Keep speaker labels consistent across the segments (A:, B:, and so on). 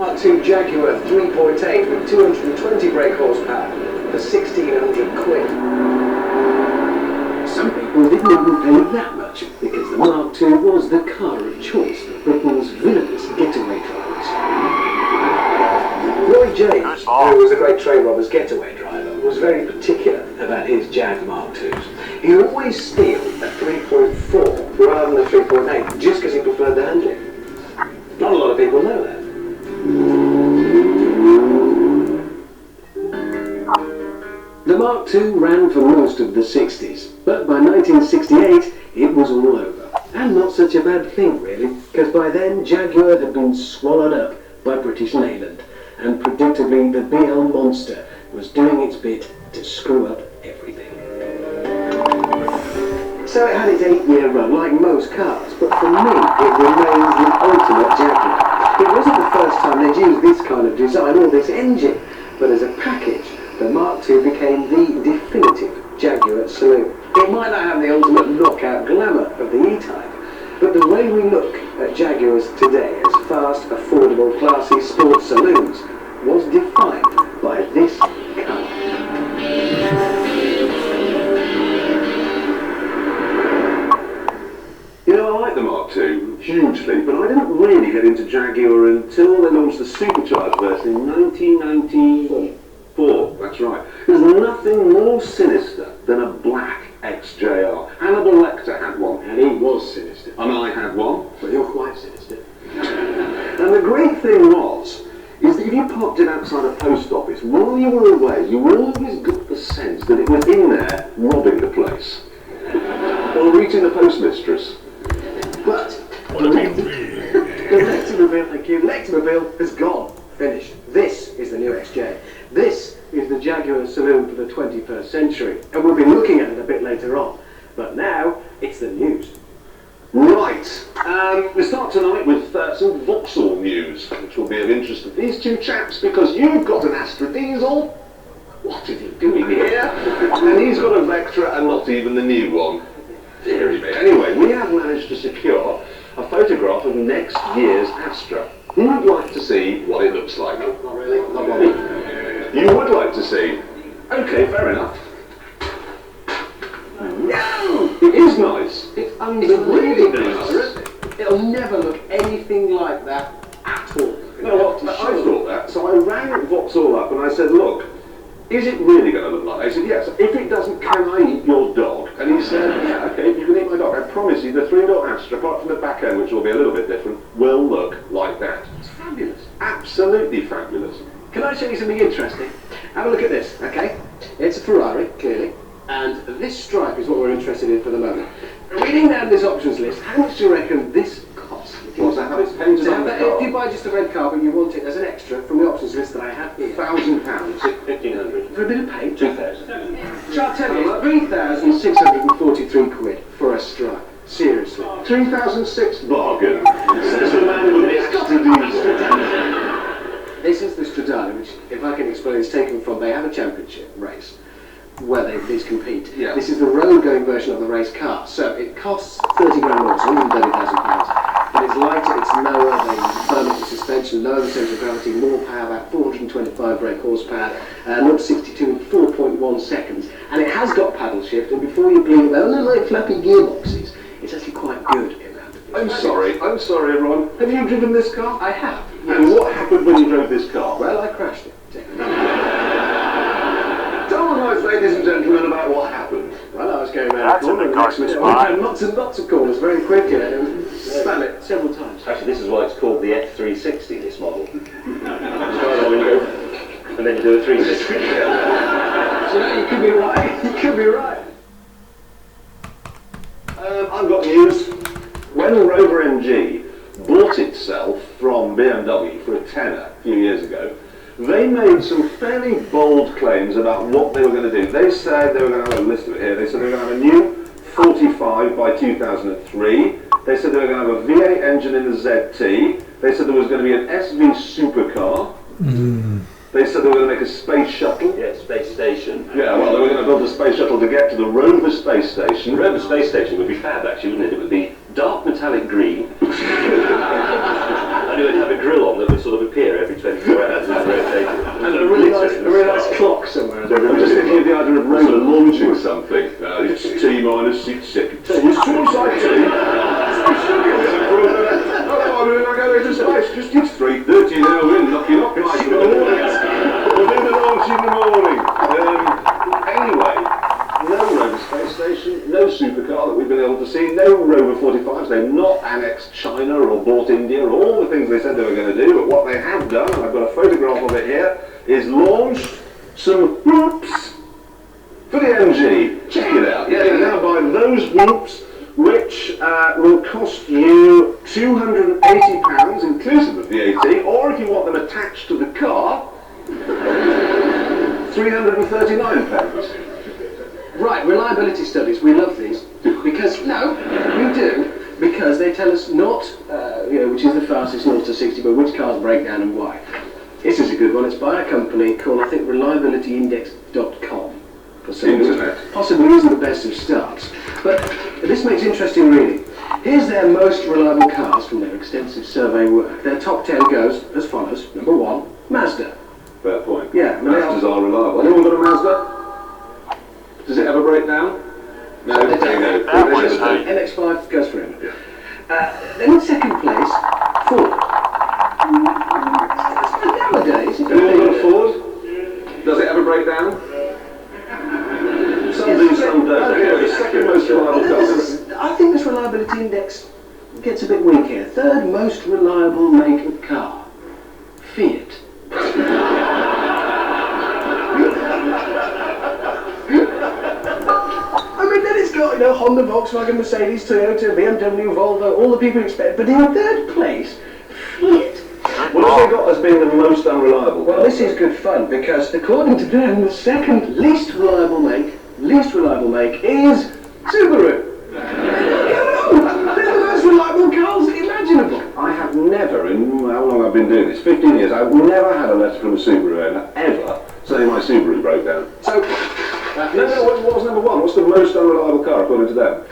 A: Mark II Jaguar 3.8 with 220 brake horsepower for 1,600 quid.
B: Some people didn't even pay that much because the Mark II was the car of choice for Britain's villainous getaway drivers.
A: Roy James, who was a great train robber's getaway driver, was very particular about his Jag Mark IIs. He would always steal a 3.4 rather than a 3.8 just because he preferred the handling. Not a lot of people know that.
B: The Mark II ran for most of the 60s, but by 1968 it was all over. And not such a bad thing really, because by then Jaguar had been swallowed up by British Leyland, and predictably the BL monster was doing its bit to screw up everything. So it had its 8-year run like most cars, but for me it remains the ultimate Jaguar. It wasn't the first time they'd used this kind of design or this engine, but as a package, the Mark II became the definitive Jaguar saloon. It might not have the ultimate knockout glamour of the E-Type, but the way we look at Jaguars today as fast, affordable, classy sports saloons was defined by this car.
C: You know, I like the Mark II hugely, but I didn't really get into Jaguar until they launched the supercharged version in 1994. That's right. There's nothing more sinister than a black XJR. Hannibal Lecter had one.
B: And he was sinister.
C: And I had one.
B: But you're quite sinister.
C: And the great thing is that if you parked it outside a post office, while you were away, you always got the sense that it was in there robbing the place. Or greeting the postmistress.
B: But the Lectermobile, thank you, Lectermobile has gone. Finished. This is the new XJ. This is the Jaguar saloon for the 21st century, and we'll be looking at it a bit later on. But now, it's the news.
C: Right, we start tonight with some Vauxhall news, which will be of interest to these two chaps, because you've got an Astra Diesel. What are you doing here? And he's got a Vectra and not even the new one. Deary me. Anyway, we have managed to secure a photograph of next year's Astra. Who would like to see what it looks like?
B: Not really, not really.
C: You would like to see? Okay, fair enough. No! It is nice.
B: It's
C: really nice.
B: terrific. It'll never look anything like that at all.
C: You know what? I thought that, so I rang Vauxhall up and I said, look, is it really going to look like that? He said, yes. If it doesn't, can I eat your dog? And he said, yeah, okay, you can eat my dog. I promise you, the 3-door Astra, apart from the back end, which will be a little bit different, will look like that.
B: It's fabulous.
C: Absolutely fabulous.
B: Can I show you something interesting? Have a look at this, okay? It's a Ferrari, clearly, and this stripe is what we're interested in for the moment. Reading down this options list, how much do you reckon this costs?
C: What's that? How it's painted on the car?
B: If you buy just a red car, but you want it as an extra from the options list that I have here.
C: £1,000.
D: 1,500.
B: For a bit of paint?
D: 2,000.
B: Shall I tell you, 3,643 quid for a stripe. Seriously.
C: 3,006 bargain. Says the man with the Astra Diesel.
B: This is the Stradale, which, if I can explain, is taken from, they have a championship race where these compete.
C: Yeah.
B: This is the road-going version of the race car. So it costs 30 grand more, so £130,000. But it's lighter, it's lower, they firm up the suspension, lower the centre of gravity, more power, about 425 brake horsepower, 0 to 62 in 4.1 seconds. And it has got paddle shift, and before you believe, they only like flappy gearboxes. It's actually quite good in that.
C: I'm sorry everyone. Have you driven this car?
B: I have.
C: And what happened when you drove this car?
B: Well, I crashed it.
C: Tell the nice ladies and gentlemen about what happened.
B: Well, I was going around
D: That's
B: a corner
D: a bit nice,
B: and lots and lots of corners very quickly, and it was spam it several times.
D: Actually, this is why it's called the F360, this model. So when you go, and then you do a 360.
B: So, you could be right. You could be right.
C: I've got news. When Rover MG bought itself from BMW for a tenner a few years ago, they made some fairly bold claims about what they were going to do. They said they were going to have a list of it here. They said they were going to have a new 45 by 2003. They said they were going to have a V8 engine in the ZT. They said there was going to be an SV supercar. They said they were going to make a space shuttle.
D: Yeah, space station.
C: Yeah, well, they were going to build a space shuttle to get to the Rover space station.
D: The Rover space station would be fab, actually, wouldn't it? It would be dark metallic green. And it would have a grill on that would sort of appear every
C: it's 3:30 now, we're knocking off like the morning. We'll do the launch in the morning. Anyway, no Rover space station, no supercar that we've been able to see, no Rover 45s. They've not annexed China or bought India or all the things they said they were going to do, but what they have done, and I've got a photograph of it here, is launched some whoops for the MG. Check it out. Yeah, you can now buy those whoops, which will cost you £280 inclusive of VAT, or if you want them attached to the car, £339.
B: Right, reliability studies, we love these, because, no, we do, because they tell us not, which is the fastest 0 to 60, but which cars break down and why. This is a good one, it's by a company called, I think, reliabilityindex.com.
C: Internet.
B: Possibly isn't the best of starts, but this makes interesting reading. Here's their most reliable cars from their extensive survey work. Their top 10 goes as follows. Number 1, Mazda.
C: Fair point.
B: Yeah,
C: Mazdas are reliable. Anyone got a Mazda? Does it ever break down? No, there you go.
B: MX-5 goes for him. Then in second place, Ford. Nowadays,
C: Anyone got a Ford? Does it ever break down? Some do, some don't. Anyway, the second most reliable car.
B: I think this reliability index gets a bit weak here. Third most reliable make of car, Fiat. I mean, then it's got, Honda, Volkswagen, Mercedes, Toyota, BMW, Volvo, all the people you expect. But in third place, Fiat.
C: What have they got as being the most unreliable?
B: Well, this is good fun because according to them, the second least reliable make is Subaru. They're the most reliable cars imaginable.
C: I have never, in how long I've been doing this, 15 years, I've never had a letter from a Subaru owner ever saying my Subaru broke down.
B: So,
C: what was number 1? What's the most unreliable car according to them?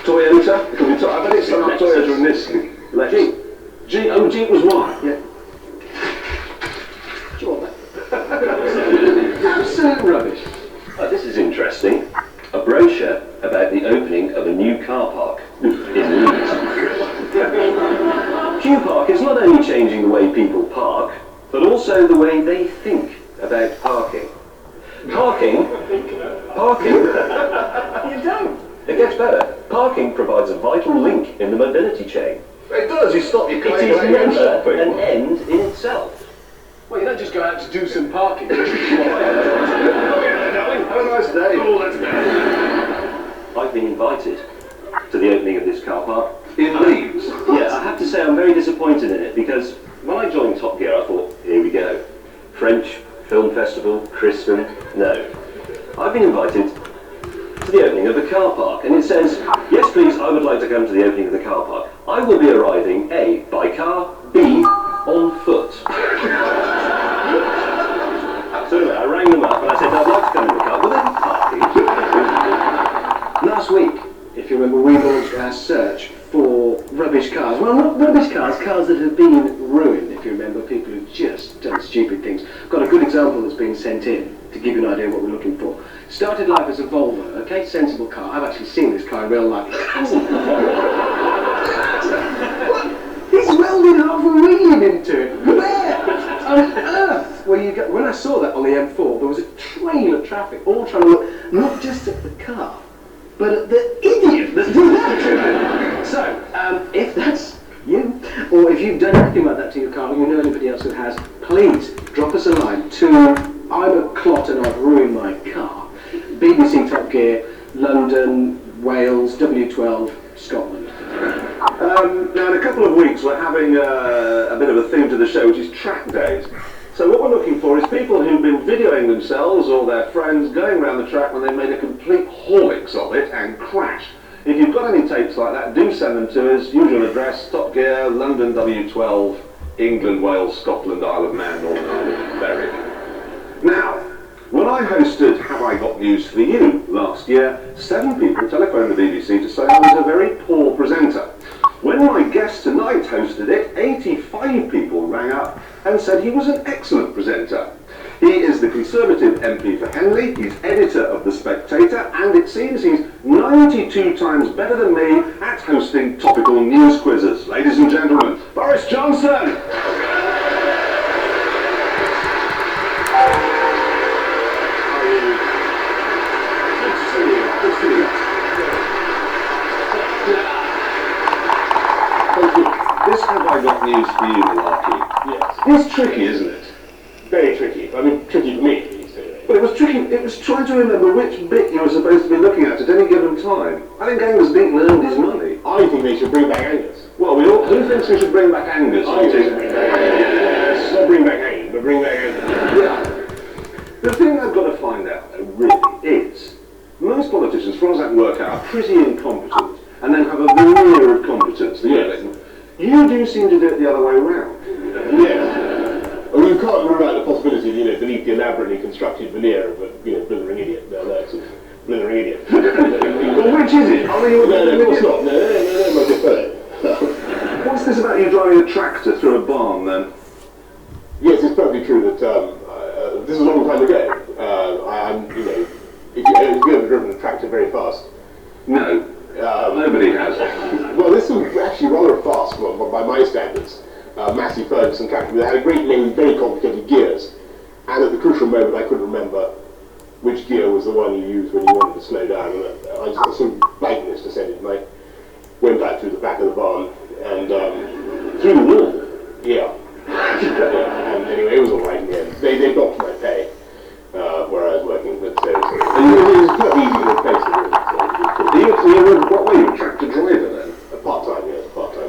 C: Toyota? It could be I bet it's not Toyota and Nissan. Jeep was 1.
B: Yeah. Do you want that? Absolute rubbish.
D: Oh, this is interesting. A brochure about the opening of a new car park in Leeds. Q Park is not only changing the way people park, but also the way they think about parking. Parking. You don't. It gets better. Parking provides a vital link in the mobility chain.
C: It does, you stop your car.
D: It is never an end in itself.
B: Well, you don't just go out to do some parking.
C: Have a nice day.
D: I've been invited to the opening of this car park.
C: In Leeds?
D: Yeah, I have to say I'm very disappointed in it because when I joined Top Gear I thought, here we go. French Film Festival, Kristen, no. I've been invited to the opening of the car park and it says, yes please, I would like to come to the opening of the car park. I will be arriving A, by car, B, on foot. So anyway, I rang them up and I said, I'd like to come in the car. Will there be parking?
B: Last week, if you remember, we launched our search for rubbish cars. Well, not rubbish cars, cars that have been ruined, if you remember, people who've just done stupid things. Got a good example that's been sent in to give you an idea of what we're looking for. Started life as a Volvo, okay, sensible car. I've actually seen this car in real life. He's welded half a million into it. Where on earth? When I saw that on the M4, there was a train of traffic, all trying to look not just at the car, but at the idiot that did that to it. So, if that's you, or if you've done anything like that to your car, or you know anybody else who has, please drop us a line to I'm a clot and I've ruined my car. BBC Top Gear, London, Wales, W12, Scotland.
C: Now in a couple of weeks we're having a bit of a theme to the show, which is track days. So what we're looking for is people who've been videoing themselves or their friends going around the track when they made a complete haulix of it and crashed. If you've got any tapes like that, do send them to us. Usual address, Top Gear, London W12, England, Wales, Scotland, Isle of Man, Northern Ireland, Berwick. Now, when I hosted Have I Got News For You last year, 7 people telephoned the BBC to say I was a very poor presenter. When my guest tonight hosted it, 85 people rang up and said he was an excellent presenter. He is the Conservative MP for Henley, he's editor of The Spectator, and it seems he's 92 times better than me at hosting topical news quizzes. Ladies and gentlemen, Boris Johnson! This Have I Got News for You, Malarkey.
E: Yes.
C: It's tricky, isn't it?
E: Very tricky. I mean, tricky for me, at least, anyway.
C: But it was tricky, it was trying to remember which bit you were supposed to be looking at any given time. I think Angus Deaton earned his money.
E: I think they should bring back Angus.
C: Well, who thinks we should bring back Angus?
E: I think we should bring back Angus. Yes. Not bring back Angus, but bring back Angus.
C: Yeah. The thing I've got to find out, though, really, is most politicians, as far as I can work out, are pretty incompetent, and then have a veneer of competence.
E: Yes.
C: You do seem to do it the other way around.
E: Yes. Well, you can't rule out the possibility, beneath the elaborately constructed veneer of a, blithering idiot. No, it's a blithering idiot.
C: Well, which is it? Are you
E: No, of course not. No, my dear fellow.
C: What's this about you driving a tractor through a barn, then?
E: Yes, it's perfectly true that this is a long time ago. If you ever driven a tractor very fast.
C: No. Nobody has.
E: Well, this was actually rather fast by my standards. Massey Ferguson tractor that had a great many very complicated gears, and at the crucial moment I couldn't remember which gear was the one you used when you wanted to slow down, and I just sort of blankness descended, and I went back through the back of the barn and
C: Through the wall?
E: yeah. And anyway, it was all right in the end. They blocked my pay where I was working, but it was quite easy to replace it.
C: What were you, a tractor driver then?
E: A part-time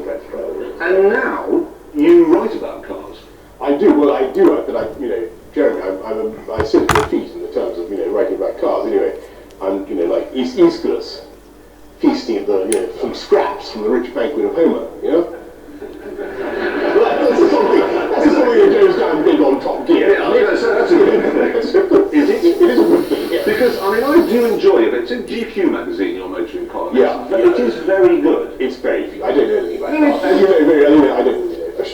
E: tractor driver.
C: And now you write about cars.
E: I do, but Jeremy, I sit at your feet in the terms of, writing about cars. Anyway, I'm, like Aeschylus, feasting at some scraps from the rich banquet of Homer, That's the sort of thing that goes down big on Top Gear.
C: Yeah, that's a good thing.
E: It is a good thing, yeah.
C: Because, I do enjoy it. It's in GQ magazine, your motoring column.
E: Yeah.
C: It is very good.
E: It's very good. I don't know anything about cars.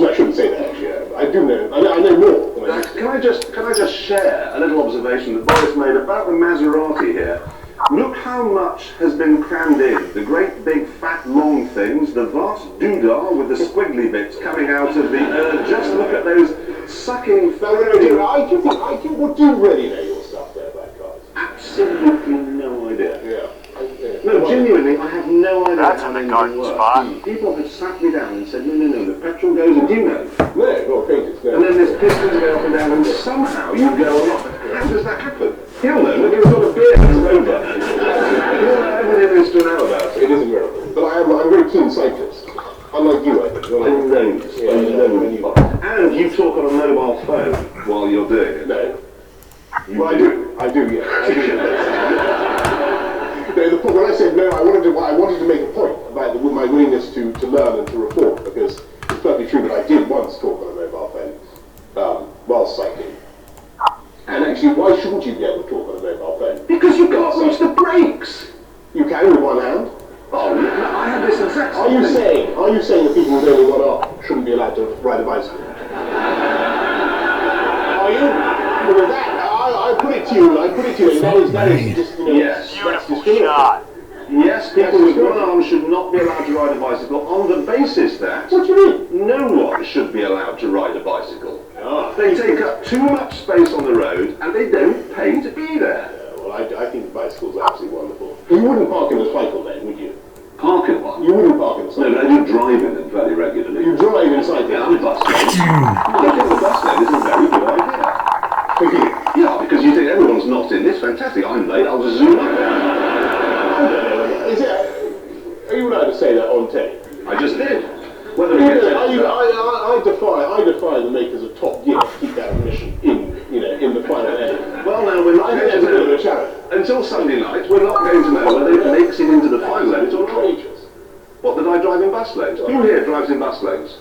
E: I shouldn't say that, actually. I do know. I know more.
C: Can I just share a little observation that Boris made about the Maserati here? Look how much has been crammed in. The great big fat long things, the vast doodah with the squiggly bits coming out of the just look at those sucking
E: I think what do you really know your stuff there about cars?
C: Absolutely no idea.
E: Yeah.
C: No, genuinely, I have no idea
F: That's
C: how
F: in the
C: engine
F: garden
C: works.
F: spot.
C: People have sat me down and said, no, the petrol goes, and you know.
E: No, well, acquaintance, no.
C: And then there's pistons go up and down, and somehow you go along. How does that happen? He'll know when you've got a beer and a rover. He'll know everything there is to know about it.
E: It is a miracle. But I'm a very keen cyclist. Unlike you, I think.
C: And you talk on a mobile phone while you're doing it.
E: No. Well, I do, yeah. When I said no, I wanted to make a point about my willingness to learn and to reform, because it's perfectly true that I did once talk on a mobile phone while cycling. And actually, why shouldn't you be able to talk on a mobile phone?
C: Because you can't reach the brakes.
E: You can with one hand.
C: Oh, I had this exact
E: Are you saying that people with only one arm shouldn't be allowed to ride a bicycle? Are you? Well, with that, I put it to you, that is just,
C: Yes.
E: that's
F: Beautiful
E: discriminatory.
F: shot.
C: Yes, people with one arm should not be allowed to ride a bicycle on the basis that
E: What do you mean?
C: no one should be allowed to ride a bicycle.
E: Ah.
C: They take up too much space on the road and they don't pay to be there.
E: Well, I think the bicycle's absolutely wonderful. You wouldn't park in a cycle lane, would you?
C: Park in one.
E: You wouldn't park in a
C: No,
E: cycle
C: but I do drive in them fairly regularly.
E: You drive in cycle
C: Yeah, I'm a bus lane. I think the bus lane is a very good idea.
E: Thank you.
C: Yeah, because you think everyone's not in this. Fantastic, I'm late, I'll just zoom up.
E: Are you allowed to say that on tape?
C: I just did. Whether it gets
E: I defy the makers of Top Gear to keep that mission in the final end.
C: Well, now we're not
E: I
C: going
E: think
C: to
E: that's a bit of
C: know.
E: a challenge.
C: Until Sunday night, we're not going to know whether it makes it into the final end or not.
E: Outrageous.
C: What, that I drive in bus lanes? Who here drives in bus lanes?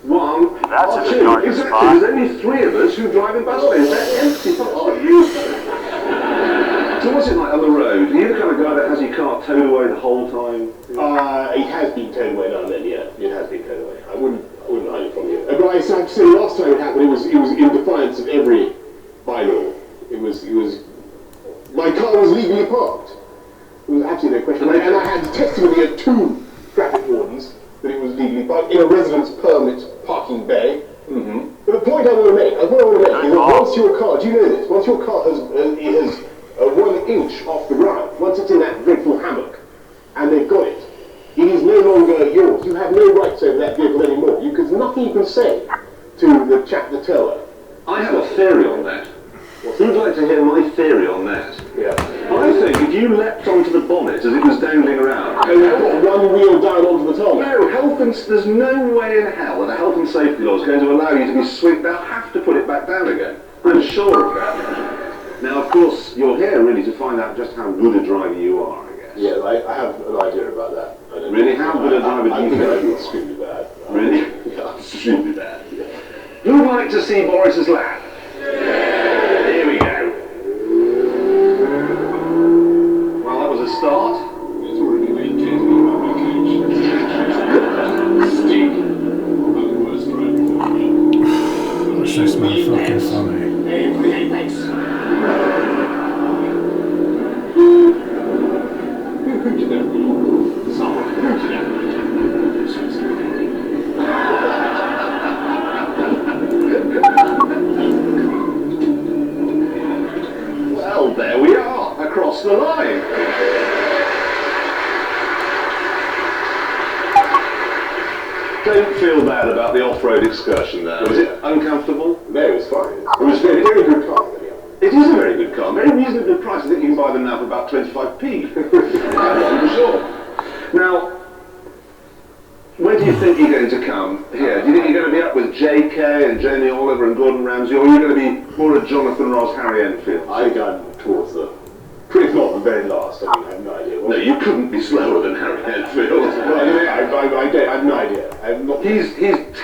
C: One,
F: That's
C: or
F: in the
C: two.
F: darkest
C: Exactly,
F: spot.
C: there's only 3 of us who drive in bus lanes. They're empty buses. So what's it like on the road? Are you the kind of guy that has your car towed away the whole time?
E: It has been towed away now and then, yeah. It has been towed away. I wouldn't hide it from you. But I have to say, last time it happened, it was in defiance of every bylaw parked. There was absolutely no question. And I had testimony of 2 traffic wardens that it was legally parked in a residence permit parking bay.
C: Mm-hmm.
E: But the point I want to make is that once your car, do you know this? Once your car has 1 inch off the ground, once it's in that dreadful hammock, and they've got it, it is no longer yours. You have no rights over that vehicle anymore. There's nothing you can say to the chap, the teller.
C: I have a theory on that. Who'd like to hear my theory on that?
E: Yeah.
C: I think if you leapt onto the bonnet as it was dangling around,
E: And you put 1 wheel down onto the tarmac.
C: no, there's no way in hell that a health and safety law is going to allow you to be swept. They'll have to put it back down again. I'm sure of that. Now, of course, you're here really to find out just how good a driver you are, I guess.
E: Yeah, I have an idea about that.
C: Really? How good a driver do you think?
E: I think I'm extremely bad.
C: Really?
E: Yeah.
C: Extremely bad. Who'd like to see Boris's lap? Here we go. Well, that was a start.
E: It's already maintained by my coach. Steve, about the worst driver for me.
F: That's just motherfucking funny.
E: Hey, thanks. Who'd you know? Someone. Who'd you know?
C: Well, there we are, across the line. Don't feel bad about the off-road excursion there. Was it uncomfortable?
E: No, it was fine.
C: It was
E: a very good car.
C: It is a very good car, very reasonably priced. I think you can buy them now for about 25p. I'm sure. Now, where do you think you're going to come here? Do you think you're going to be up with JK and Jamie Oliver and Gordon Ramsay, or are you going to be more a Jonathan Ross, Harry Enfield?
E: I think I'm towards the, if not the very last. I mean, I have no idea.
C: No, you couldn't be slower than Harry Enfield.
E: Well, I have no idea. I'm not.
C: He's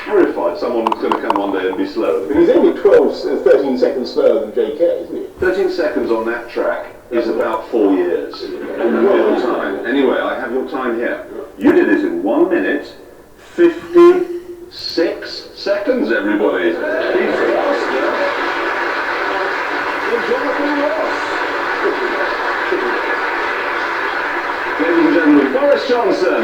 C: terrified someone's going to come one day and be slower.
E: But he's only 13 seconds slower than JK, isn't he?
C: 13 seconds on that track is about 4 years. Your time. Anyway, I have your time here. You did it in 1 minute, 56 seconds, everybody. He's faster than Jonathan Ross. Ladies and gentlemen, Boris Johnson.